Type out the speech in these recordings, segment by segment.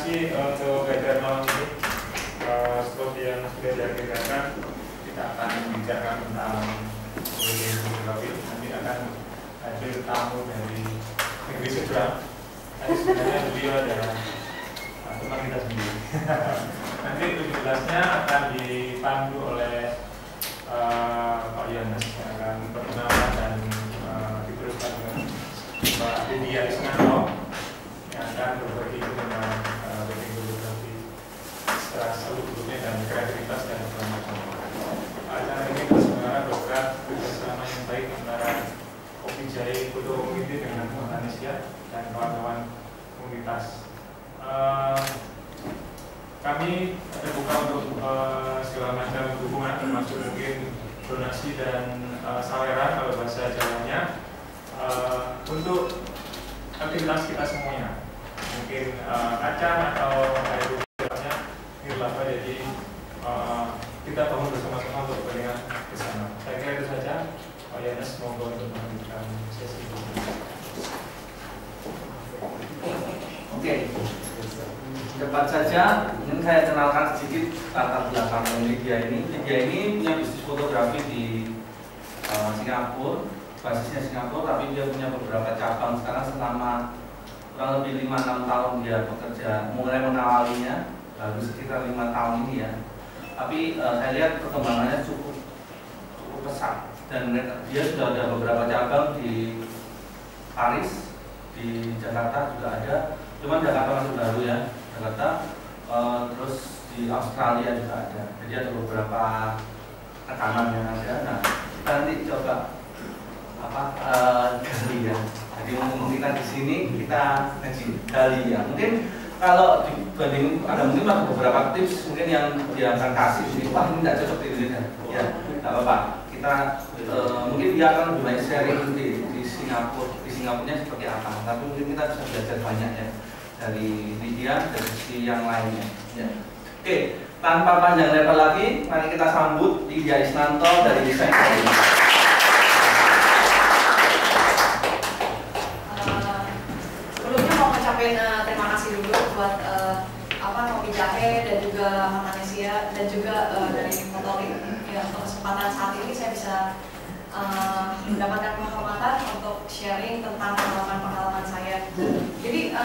kasih untuk kajian malam ini. Seperti yang sudah diagendakan, kita akan membicarakan tentang wedding fotografi. Nanti akan hadir tamu dari negeri seberang. Tapi sebenarnya beliau adalah teman kita sendiri. Nanti untuk jelasnya akan dipandu oleh Pak Yohanes yang akan perkenalan dan diteruskan dengan Pak Didia Isnanto yang akan berbagi tentang wedding fotografi secara seluruhnya dan kreativitas dan segala macam. Acara ini sebenarnya bergerak bersama yang baik antara Kopi Jai Foto Community dengan Malaysia dan kawan-kawan komunitas. Kami terbuka untuk segala macam dukungan, termasuk mungkin donasi dan saweran kalau bahasa Jawanya, untuk aktivitas kita semuanya. Mungkin kacang atau air hujannya nirlaba, jadi kita bangun bersama-sama untuk kepentingan ke sana. Saya kira itu saja. Pak Yohanes, monggo untuk melanjutkan sesi ini. Oke, cepat saja. Ingin saya kenalkan sedikit latar belakang Lydia ini. Lydia ini punya bisnis fotografi di Singapura, basisnya Singapura, tapi dia punya beberapa cabang. Sekarang selama kurang lebih 5-6 tahun dia bekerja, mulai mengawalinya baru sekitar 5 tahun ini ya. Tapi saya lihat perkembangannya cukup pesat, dan dia sudah ada beberapa cabang di Paris, di Jakarta juga ada. Cuman Jakarta masih baru ya, Jakarta. Terus di Australia juga ada. Jadi ada beberapa rekaman yang ada. Nah, kita nanti coba gali ya. Jadi mumpung kita di sini, kita gali ya. Mungkin kalau dibanding ada mungkin ada beberapa tips mungkin yang dia akan kasih ini. Wah, ini tidak cocok di Indonesia. Ya, tidak apa-apa. Kita mungkin dia akan lebih banyak sharing di Singapura. Di Singapurnya seperti apa? Tapi mungkin kita bisa belajar banyak ya dari Lydia, dari sisi yang lainnya. Ya. Oke, tanpa panjang lebar lagi, mari kita sambut Didia Isnanto dari Desain Kopi. Sebelumnya mau ngucapin terima kasih dulu buat Kopi Jahe dan juga Malaysia dan juga dari Fotolik. Ya, untuk kesempatan saat ini saya bisa mendapatkan penghormatan untuk sharing tentang pengalaman-pengalaman saya. Jadi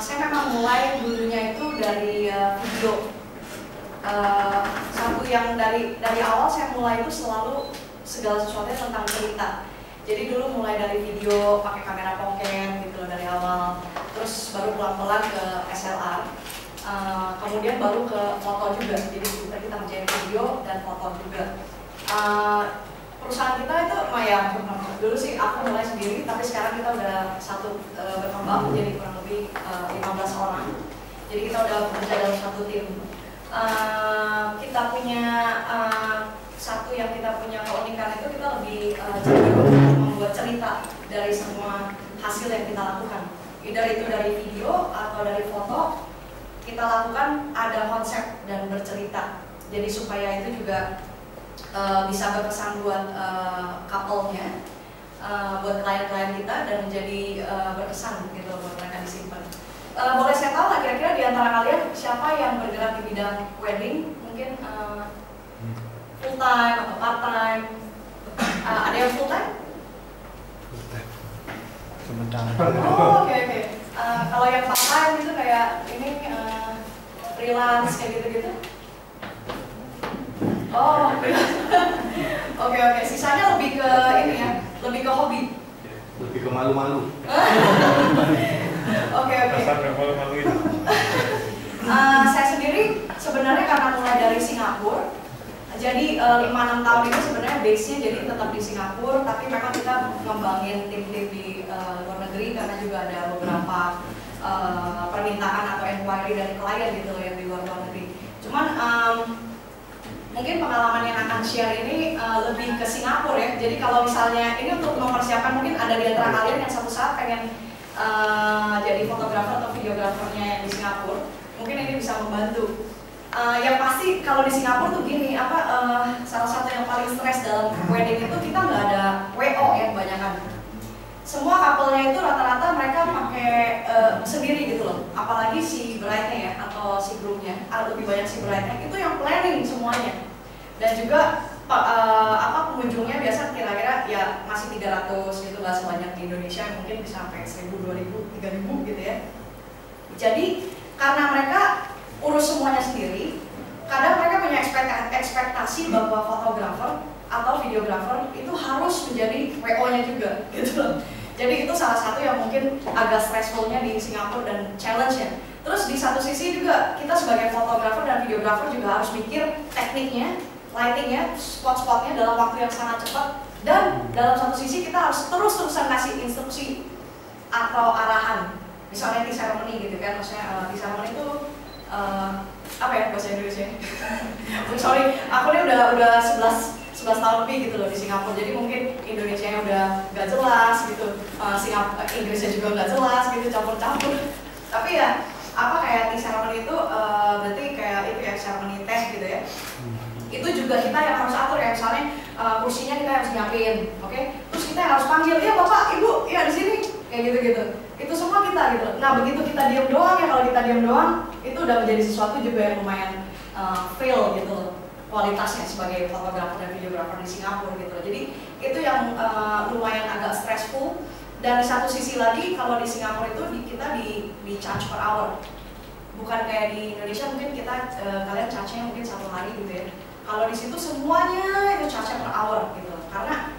saya memang mulai dulunya itu dari video. Satu yang dari awal saya mulai itu selalu segala sesuatunya tentang cerita. Jadi dulu mulai dari video pakai kamera pocket gitu loh dari awal. Terus baru pelan-pelan ke SLR. Kemudian baru ke foto juga. Jadi kita kerjain video dan foto juga. Perusahaan kita itu lumayan dulu sih aku mulai sendiri, tapi sekarang kita udah berkembang menjadi kurang lebih 15 orang. Jadi kita udah bekerja dalam satu tim. Kita punya satu yang kita punya keunikan itu kita lebih cenderung membuat cerita dari semua hasil yang kita lakukan. Either itu dari video atau dari foto, kita lakukan ada konsep dan bercerita. Jadi supaya itu juga bisa berkesan buat couple-nya, buat klien-klien kita, dan menjadi berkesan gitu buat mereka disimpan. Boleh saya tahu kira-kira di antara kalian siapa yang bergerak di bidang wedding? Mungkin full time atau part time? Ada yang full time? Full time. Sementara. Oh, oke. Kalau yang part time itu kayak ini freelance kayak gitu-gitu? Oh, oke. Sisanya lebih ke ini ya, lebih ke hobi. Lebih ke malu-malu. Oke. Dasar malu-malu itu. Saya sendiri sebenarnya karena mulai dari Singapura, jadi 5-6 tahun ini sebenarnya base-nya jadi tetap di Singapura, tapi memang kita ngembangin tim-tim di luar negeri karena juga ada beberapa permintaan atau inquiry dari klien gitu yang di luar negeri. Cuman mungkin pengalaman yang akan share ini lebih ke Singapura ya. Jadi kalau misalnya ini untuk mempersiapkan, mungkin ada di antara kalian yang satu saat pengen jadi fotografer atau videografernya yang di Singapura, mungkin ini bisa membantu. Yang pasti kalau di Singapura tuh gini, salah satu yang paling stres dalam wedding itu kita nggak ada WO ya kebanyakan. Semua couple-nya itu rata-rata mereka pakai sendiri gitu loh. apalagi si bride-nya ya atau si groom-nya, lebih banyak si bride-nya itu yang planning semuanya. Dan juga pengunjungnya biasa kira-kira ya masih 300 gitu lah, sebanyak di Indonesia mungkin bisa sampai 1000, 2000, 3000 gitu ya. Jadi karena mereka urus semuanya sendiri, kadang mereka punya ekspektasi bahwa fotografer atau videografer itu harus menjadi WO-nya juga gitu. Jadi itu salah satu yang mungkin agak stressful-nya di Singapura dan challenge-nya. Terus di satu sisi juga kita sebagai fotografer dan videografer juga harus mikir tekniknya, lighting-nya, spot-spotnya dalam waktu yang sangat cepat. Dan dalam satu sisi kita harus terus-terusan kasih instruksi atau arahan. Misalnya di ceremony gitu kan, maksudnya di ceremony itu apa ya bahasa Indonesia? Sorry, aku ini udah 11 tahun lebih gitu loh di Singapura, jadi mungkin Indonesia-nya udah gak jelas gitu, Inggrisnya juga gak jelas gitu, campur-campur. Tapi ya kayak di ceremony itu berarti kayak itu ya ceremony test gitu ya. Itu juga kita yang harus atur ya, misalnya kursinya kita harus nyiapin, oke? Terus kita harus panggil, ya bapak, ibu, ya di sini, kayak gitu-gitu. Itu semua kita gitu. Nah begitu kita diam doang ya, kalau kita diam doang itu udah menjadi sesuatu juga yang lumayan fail gitu loh, kualitasnya sebagai fotografer dan videografer di Singapura gitu. Jadi itu yang lumayan agak stressful. Dan di satu sisi lagi kalau di Singapura itu kita di charge per hour, bukan kayak di Indonesia mungkin kita kalian charge-nya mungkin 1 hari gitu ya. Kalau di situ semuanya itu charge per hour gitu, karena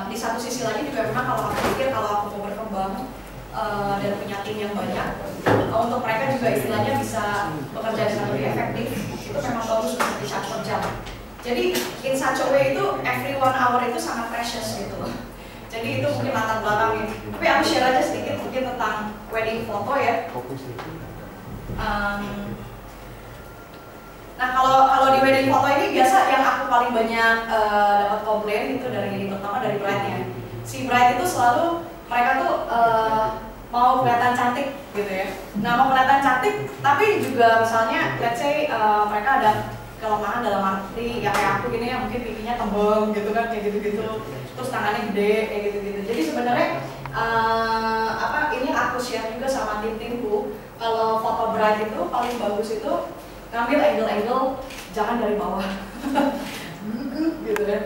di satu sisi lagi juga memang kalau aku pikir kalau aku mau berkembang dan punya tim yang banyak, untuk mereka juga istilahnya bisa bekerja dengan lebih efektif, itu memang bagus untuk di charge per jam. Jadi in such a way itu every 1 hour itu sangat precious gitu loh. Jadi itu mungkin latar belakangnya. Tapi aku share aja sedikit mungkin tentang wedding foto ya. Nah kalau di wedding foto ini biasa yang aku paling banyak dapat komplain itu terutama dari bride-nya. Si bride itu selalu mereka tuh mau kelihatan cantik gitu ya. Nah mau kelihatan cantik, tapi juga misalnya let's say mereka ada kelemahan dalam arti ya kayak aku gini ya, mungkin pipinya tembem gitu kan, kayak gitu-gitu. Terus tangannya gede kayak gitu-gitu. Jadi sebenarnya ini aku share juga sama tim-timku, kalau foto bride itu paling bagus itu ngambil angle-angle jangan dari bawah. Gitu kan.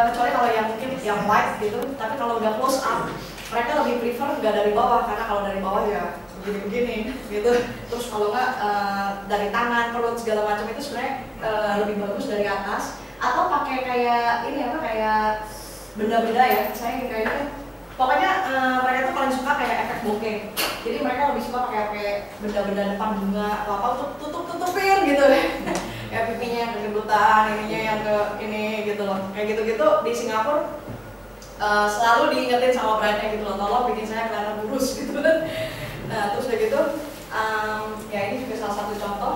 Kecuali kalau yang mungkin yang wide gitu, tapi kalau udah close up mereka lebih prefer nggak dari bawah, karena kalau dari bawah ya begini-begini gitu. Terus kalau nggak dari tangan, perut segala macam itu sebenarnya lebih bagus dari atas, atau pakai kayak ini kayak benda-benda ya, saya kayaknya pokoknya mereka tuh paling suka kayak efek bokeh. Jadi mereka lebih suka pakai benda-benda depan bunga atau apa untuk tutupin gitu deh. Kayak pipinya yang kegendutan, ininya yang ke ini gitu loh. Kayak gitu-gitu di Singapura selalu diingetin sama bride-nya gitu loh, tolong bikin saya kelihatan kurus gitu kan. Nah terus kayak gitu, ya ini juga salah satu contoh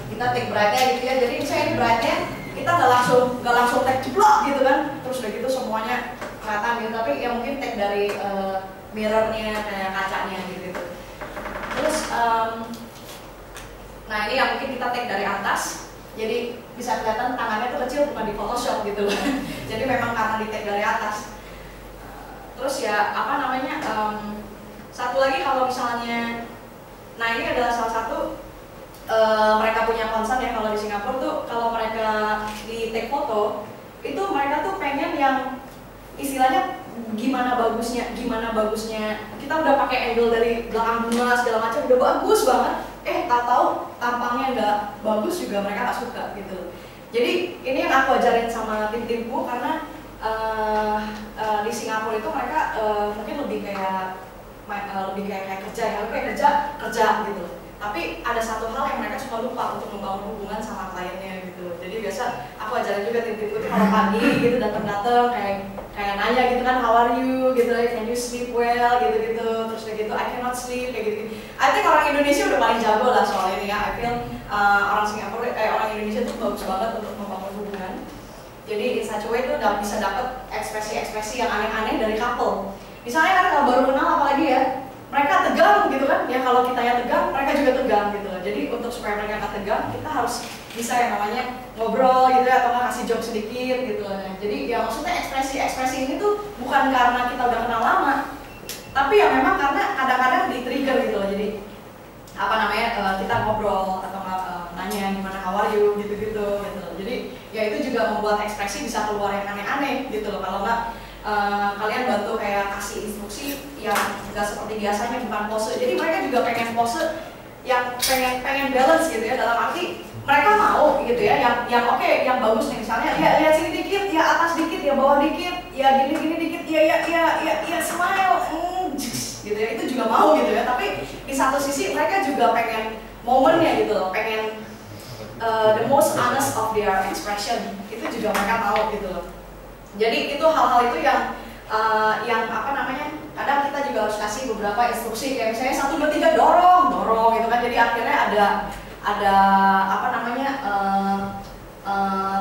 kita take bride-nya gitu ya. Jadi misalnya ini bride-nya kita nggak langsung take jeblok gitu kan, terus udah gitu semuanya kelihatan gitu, tapi ya mungkin take dari mirrornya kayak kacanya gitu. Terus nah ini yang mungkin kita take dari atas, jadi bisa kelihatan tangannya tuh kecil, bukan di Photoshop gitu loh. Jadi memang karena di take dari atas. Terus ya satu lagi kalau misalnya, nah ini adalah salah satu mereka punya concern ya kalau di Singapura tuh, kalau mereka di take foto itu mereka tuh pengen yang istilahnya gimana bagusnya kita udah pakai angle dari belakang bunga segala macam udah bagus banget, tahu tampangnya nggak bagus juga mereka nggak suka gitu. Jadi ini yang aku ajarin sama tim-timku, karena di Singapura itu mereka mungkin lebih kayak kerja gitu. Tapi ada satu hal yang mereka suka lupa untuk membangun hubungan sama kliennya gitu. Jadi biasa aku ajarin juga tim-timku itu kalau pagi gitu datang kayak nanya gitu kan, how are you gitu, can you sleep well gitu-gitu. Terus kayak gitu, I cannot sleep kayak gitu. I think orang Indonesia udah paling jago lah soal ini ya. I feel orang Indonesia tuh bagus banget untuk membangun hubungan. Jadi in such a way tuh bisa dapet ekspresi-ekspresi yang aneh-aneh dari couple. Misalnya kan kalau baru kenal apalagi ya, mereka tegang gitu kan, ya kalau kita yang tegang, mereka juga tegang gitu loh. Jadi untuk supaya mereka nggak tegang, kita harus bisa yang namanya ngobrol gitu ya, atau nggak kasih joke sedikit gitu loh. Jadi ya maksudnya ekspresi-ekspresi ini tuh bukan karena kita udah kenal lama, Tapi ya memang karena kadang-kadang di trigger gitu loh, jadi apa namanya kita ngobrol atau nanya gimana how are you gitu-gitu gitu. Jadi ya itu juga membuat ekspresi bisa keluar yang aneh-aneh gitu loh. Kalau nggak kalian bantu kayak kasih instruksi yang nggak seperti biasanya, bukan pose. Jadi mereka juga pengen pose yang pengen balance gitu ya, dalam arti mereka mau gitu ya, yang oke, yang bagus nih, misalnya ya lihat sini dikit, ya atas dikit, ya bawah dikit, ya gini dikit, ya smile, gitu ya, itu juga mau gitu ya. Tapi di satu sisi mereka juga pengen momennya gitu loh, pengen the most honest of their expression, itu juga mereka mau gitu loh. Jadi itu hal-hal itu yang apa namanya, kadang kita juga harus kasih beberapa instruksi, kayak misalnya 1, 2, 3 dorong gitu kan. Jadi akhirnya ada apa namanya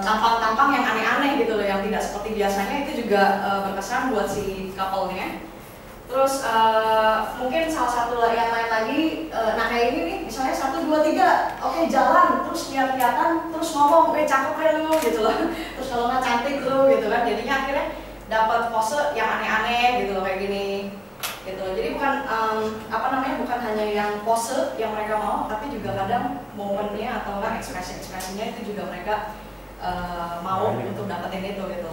tampang-tampang yang aneh-aneh gitu loh, yang tidak seperti biasanya, itu juga berkesan buat si couple-nya. Terus mungkin salah satu yang lain lagi, nah kayak ini nih, misalnya 1, 2, 3, oke jalan, terus lihat-lihatan, terus ngomong, cakep ya lu gitu loh, terus kalau nggak cantik lu gitu kan, jadinya akhirnya dapat pose yang aneh-aneh gitu loh, kayak gini gitu. Jadi bukan apa namanya, bukan hanya yang pose yang mereka mau, tapi juga kadang momennya atau enggak ekspresi-ekspresinya itu juga mereka mau untuk dapetin itu gitu.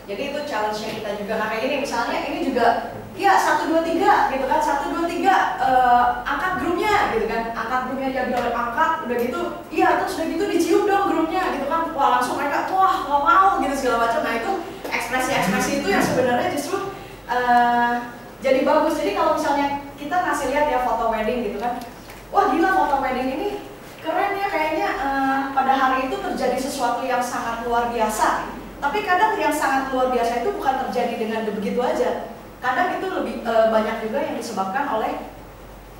Jadi itu challenge-nya kita juga. Nah kayak gini misalnya, ini juga ya 1, 2, 3 gitu kan, 1, 2, 3 angkat grupnya gitu kan, angkat grupnya, dia bilang angkat, udah gitu, iya terus udah gitu dicium dong grupnya gitu kan. Wah langsung mereka wah nggak mau gitu segala macam. Nah itu ekspresi-ekspresi itu yang sebenarnya justru jadi bagus. Jadi kalau misalnya kita ngasih lihat ya foto wedding gitu kan, wah gila foto wedding ini keren ya, kayaknya pada hari itu terjadi sesuatu yang sangat luar biasa. Tapi kadang yang sangat luar biasa itu bukan terjadi dengan begitu aja. Kadang itu lebih banyak juga yang disebabkan oleh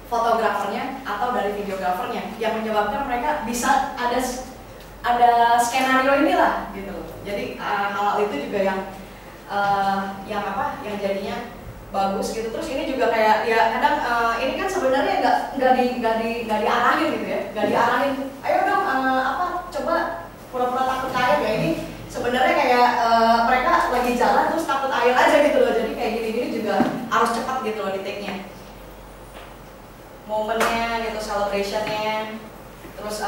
fotografernya atau dari videografernya, yang menyebabkan mereka bisa ada skenario inilah gitu. Jadi hal itu juga yang jadinya bagus gitu. Terus ini juga kayak ya kadang ini kan sebenarnya nggak diarahin gitu ya, nggak diarahin. Ayo dong coba pura-pura takut air ya, ini sebenarnya kayak mereka lagi jalan terus takut air aja gitu loh. Jadi kayak gini-gini juga harus cepat gitu loh di take-nya, momennya gitu, celebrationnya. Terus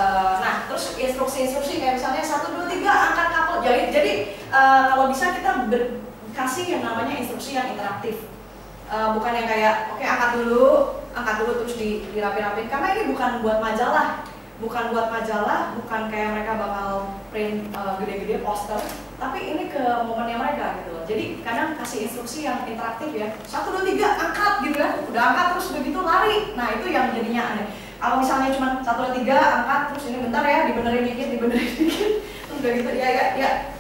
terus instruksi-instruksi kayak misalnya 1, 2, 3 angkat kapal. Jadi kalau bisa kita kasih yang namanya instruksi yang interaktif. Bukan yang kayak oke angkat dulu terus dirapi-rapin, karena ini bukan buat majalah, bukan kayak mereka bakal print gede-gede poster, tapi ini ke momennya mereka gitu loh. Jadi kadang kasih instruksi yang interaktif ya, 1, 2, 3 angkat gitu kan, udah angkat terus begitu lari. Nah itu yang jadinya aneh. Kalau misalnya cuma 1, 2, 3 angkat terus ini bentar ya, dibenerin dikit terus udah gitu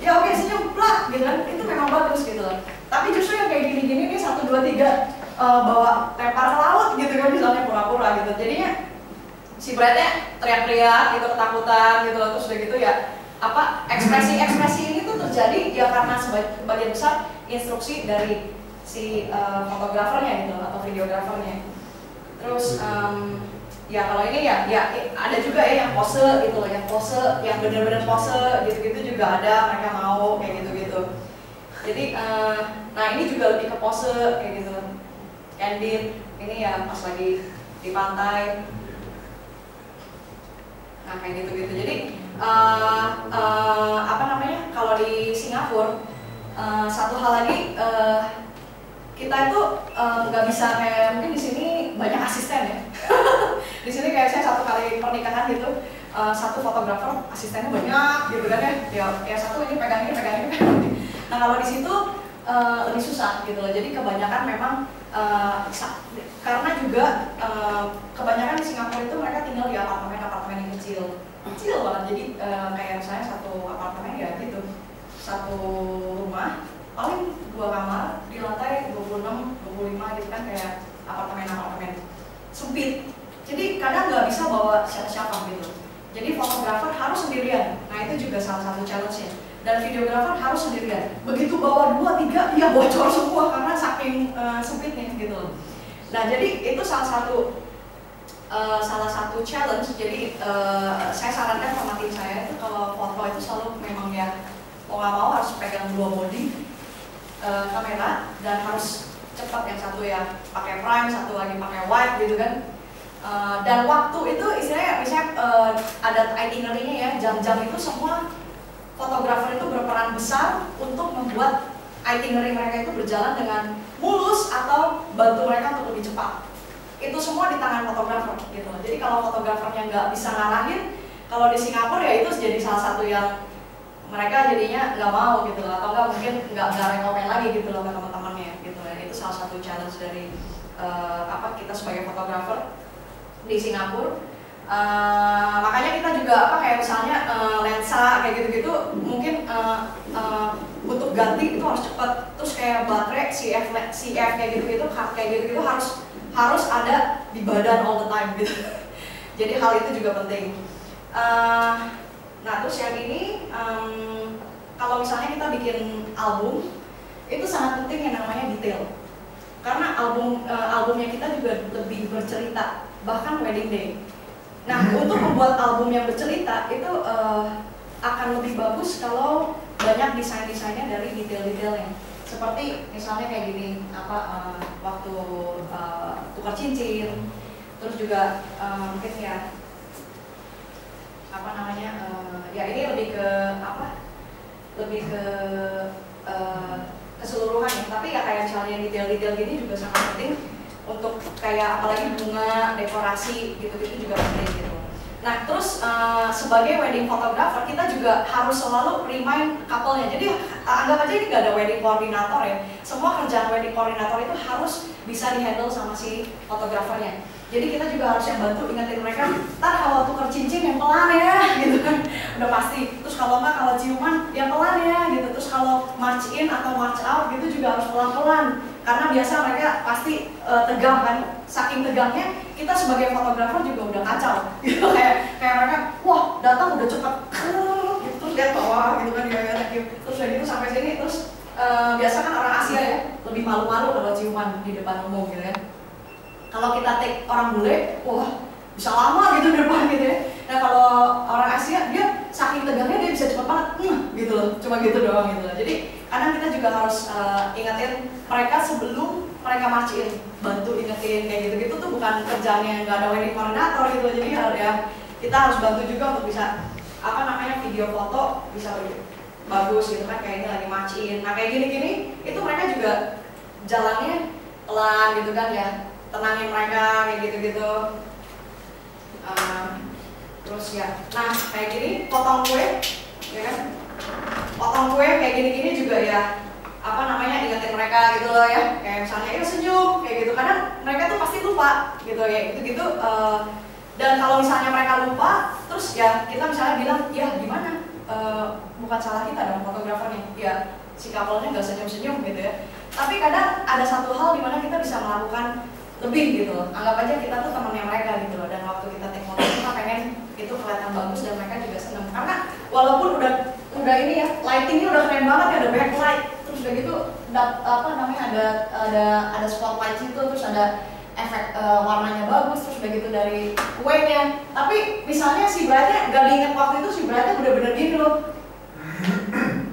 ya oke senyum lah gitu kan, itu memang bagus gitu loh. Tapi justru yang kayak gini-gini nih 1, 2, 3 bawa lempar ke laut gitu kan, misalnya pura-pura gitu, jadinya si bride-nya teriak-teriak gitu, ketakutan gitu, terus udah gitu ya ekspresi-ekspresi ini tuh terjadi ya karena sebagian besar instruksi dari si fotografernya gitu atau videografernya. Terus ya kalau ini ya ada juga ya yang pose gitu loh, yang bener-bener pose gitu-gitu juga ada, mereka mau kayak gitu-gitu. Jadi nah ini juga lebih ke pose kayak gitu, candid ini ya pas lagi di pantai. Nah kayak gitu-gitu. Jadi apa namanya, kalau di Singapura satu hal lagi, kita itu nggak bisa kayak mungkin di sini banyak asisten ya. Di sini kayak saya satu kali pernikahan gitu, satu fotografer asistennya banyak gitu kan ya. Ya satu ini pegang ini. Nah kalau di situ lebih susah gitu loh. Jadi kebanyakan memang karena juga kebanyakan di Singapura itu mereka tinggal di apartemen yang kecil banget. Jadi kayak misalnya satu apartemen ya gitu, satu rumah paling 2 kamar di lantai 26, 25 gitu kan, kayak apartemen sempit. Jadi kadang nggak bisa bawa siapa-siapa gitu. Jadi fotografer harus sendirian. Nah itu juga salah satu challenge-nya. Dan videografer harus sendirian. Begitu bawa 2, 3, ya bocor semua karena saking sempitnya gitu. Nah jadi itu salah satu challenge. Jadi saya sarankan sama tim saya itu kalau foto itu selalu memang ya mau nggak mau harus pegang 2 body kamera dan harus cepat, yang satu ya pakai prime, satu lagi pakai white gitu kan. Dan waktu itu istilahnya misalnya ada itinerary-nya ya, jam-jam itu semua fotografer itu berperan besar untuk membuat itinerary mereka itu berjalan dengan mulus atau bantu mereka untuk lebih cepat. Itu semua di tangan fotografer gitu. Jadi kalau fotografernya nggak bisa ngarahin, kalau di Singapura ya itu jadi salah satu yang mereka jadinya nggak mau gitu loh, atau nggak mungkin nggak rekomen lagi gitu loh ke teman-temannya gitu. Itu salah satu challenge dari kita sebagai fotografer di Singapura. Makanya kita juga kayak misalnya lensa kayak gitu-gitu mungkin untuk ganti itu harus cepat. Terus kayak baterai CF kayak gitu-gitu harus ada di badan all the time gitu. Jadi hal itu juga penting. Nah terus yang ini kalau misalnya kita bikin album itu sangat penting yang namanya detail. Karena albumnya kita juga lebih bercerita, bahkan wedding day. Nah, untuk membuat album yang bercerita itu akan lebih bagus kalau banyak desain-desainnya dari detail-detailnya. Seperti misalnya kayak gini, waktu tukar cincin, terus juga mungkin ya ya ini lebih ke lebih ke keseluruhan ya. Tapi ya kayak misalnya detail-detail gini juga sangat penting. Untuk kayak apalagi bunga, dekorasi gitu-gitu juga penting gitu. Nah terus sebagai wedding photographer kita juga harus selalu remind couple-nya. Jadi anggap aja ini nggak ada wedding coordinator ya. Semua kerjaan wedding coordinator itu harus bisa dihandle sama si fotografernya. Jadi kita juga harus yang bantu ingetin mereka, ntar kalau tukar cincin yang pelan ya gitu kan, udah pasti. Terus kalau nggak, kalau ciuman yang pelan ya gitu. Terus kalau march in atau march out gitu juga harus pelan-pelan. Karena biasa mereka pasti tegang kan, saking tegangnya kita sebagai fotografer juga udah kacau gitu. kayak mereka, wah datang udah cepet gitu, terus lihat bawah gitu kan, terus udah gitu sampai sini. Terus biasa kan orang Asia ya lebih malu-malu kalau ciuman di depan umum gitu ya. Kalau kita take orang bule, wah bisa lama gitu di depan gitu ya. Nah kalau orang Asia dia saking tegangnya dia bisa cepet banget, gitu loh, cuma gitu doang gitu loh. Jadi kadang kita juga harus ingetin mereka sebelum mereka march-in, bantu ingetin kayak gitu-gitu tuh bukan kerjaannya, nggak ada wedding coordinator gitu. Jadi ya kita harus bantu juga untuk bisa video foto bisa bagus gitu kan, kayak ini lagi march-in. Nah kayak gini-gini itu mereka juga jalannya pelan gitu kan ya, tenangin mereka kayak gitu-gitu. Terus ya, nah kayak gini potong kue, ya kan? Potong kue kayak gini-gini juga ya, ingetin mereka gitu loh ya. Kayak misalnya senyum kayak gitu. Kadang mereka tuh pasti lupa gitu ya, gitu-gitu. Dan kalau misalnya mereka lupa, terus ya kita misalnya bilang, ya gimana? Bukan salah kita dong fotografernya. Ya si couple-nya nggak senyum-senyum gitu ya. Tapi kadang ada satu hal di mana kita bisa melakukan lebih gitu loh. Anggap aja kita tuh temannya mereka gitu loh. Dan waktu kita take foto kita pengen itu kelihatan bagus dan mereka juga seneng. Karena walaupun udah ini ya, lightingnya udah keren banget ya, ada backlight, terus udah gitu ada spotlight itu, terus ada efek warnanya bagus, terus udah gitu dari kuenya. Tapi misalnya si bride-nya gak diinget waktu itu, si bride-nya bener-bener gini loh,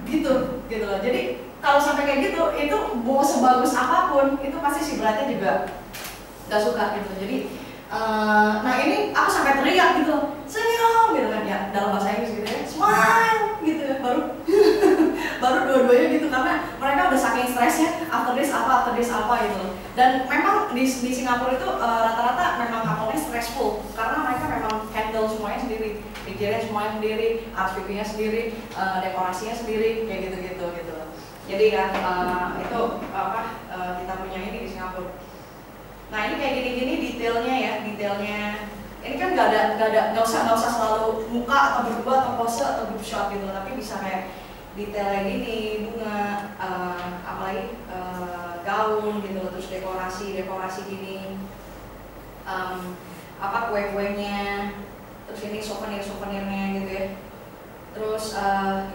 gitu loh. Jadi kalau sampai kayak gitu, itu mau sebagus apapun, itu pasti si bride-nya juga gak suka gitu. Jadi nah ini aku sampai teriak gitu, senyum gitu kan ya, dalam bahasa Inggris gitu ya, smile gitu ya, baru dua-duanya gitu, karena mereka udah saking stresnya after this apa gitu. Dan memang di Singapura itu rata-rata memang couple-nya stressful karena mereka memang handle semuanya sendiri, pikirin semuanya sendiri, RSVP-nya sendiri, dekorasinya sendiri, kayak gitu. Jadi kan itu kita punya ini di Singapura. Nah ini kayak gini-gini detailnya ya, ini kan nggak usah selalu muka atau berdua atau pose atau group shot gitu, tapi bisa kayak detailnya gini, bunga, apalagi gaun gitu, terus dekorasi gini, kue-kuenya, terus ini souvenirnya gitu ya, terus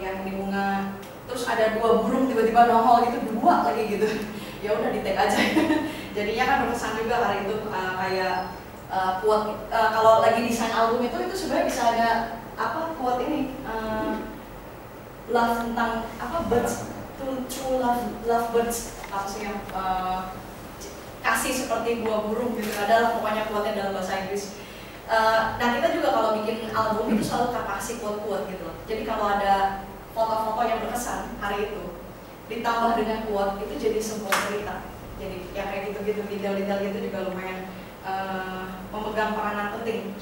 yang ini bunga, terus ada dua burung tiba-tiba nongol gitu, dua lagi gitu, ya udah di tag aja. Jadinya kan berkesan juga hari itu kayak quote kalau lagi desain album itu sebenarnya bisa ada quote ini love tentang birds, true love birds, apa sih yang animasi seperti buah burung gitu, ada pokoknya quote-nya dalam bahasa Inggris. Nah kita juga kalau bikin album itu selalu kasih quote-quote gitu loh. Jadi kalau ada foto-foto yang berkesan hari itu ditambah dengan quote itu jadi sebuah cerita. Jadi ya kayak gitu-gitu, detail-detail gitu juga lumayan memegang peranan penting.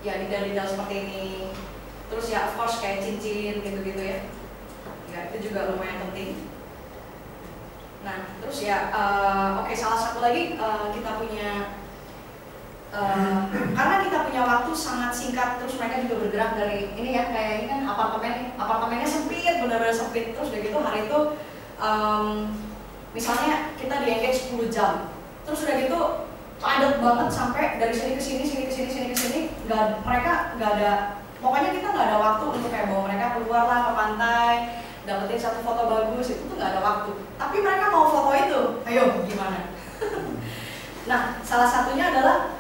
Ya detail-detail seperti ini. Terus ya of course kayak cincin gitu-gitu ya. Ya itu juga lumayan penting. Nah terus ya oke, salah satu lagi kita punya karena kita punya waktu sangat singkat, terus mereka juga bergerak dari ini ya, kayak ini kan apartemennya sempit, benar-benar sempit. Terus udah gitu hari itu misalnya kita di engage 10 jam, terus udah gitu padat banget sampai dari sini ke sini, mereka nggak ada, pokoknya kita nggak ada waktu untuk kayak bawa mereka keluar lah ke pantai, dapetin satu foto bagus, itu tuh nggak ada waktu. Tapi mereka mau foto itu, ayo gimana? Nah salah satunya adalah